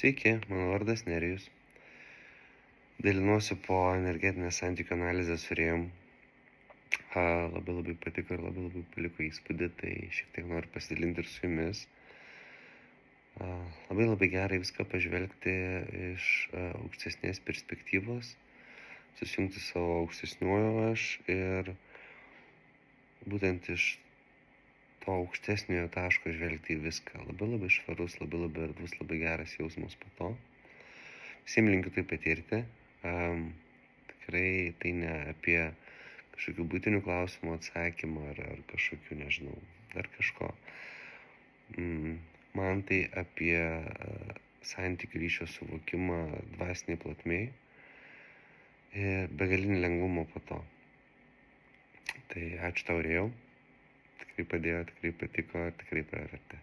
Sveiki, mano vardas Nerijus. Dalinuosi po energetinės santykių analizės su Rėjum. Labai patiko ir labai paliko įspūdį, tai šiek tiek noriu pasidalinti ir su jumis. Labai gerai viską pažvelgti iš aukštesnės perspektyvos, susijungti savo aukštesniuoju aš ir būtent iš to aukštesniojo taško žvelgti į viską. Labai švarus, labai erdvus, labai geras jausmas po to. Visiems linkiu tai patirti. Tikrai tai ne apie kažkokių būtinių klausimų atsakymą ar kažkokių, nežinau, dar kažko. Man tai apie santykių ryšio suvokimą dvasiniai plotmėj ir begalinį lengvumą po to. Tai ačiū tau, Rėjau. Tikrai padėjo, tikrai patiko, tikrai pravertė.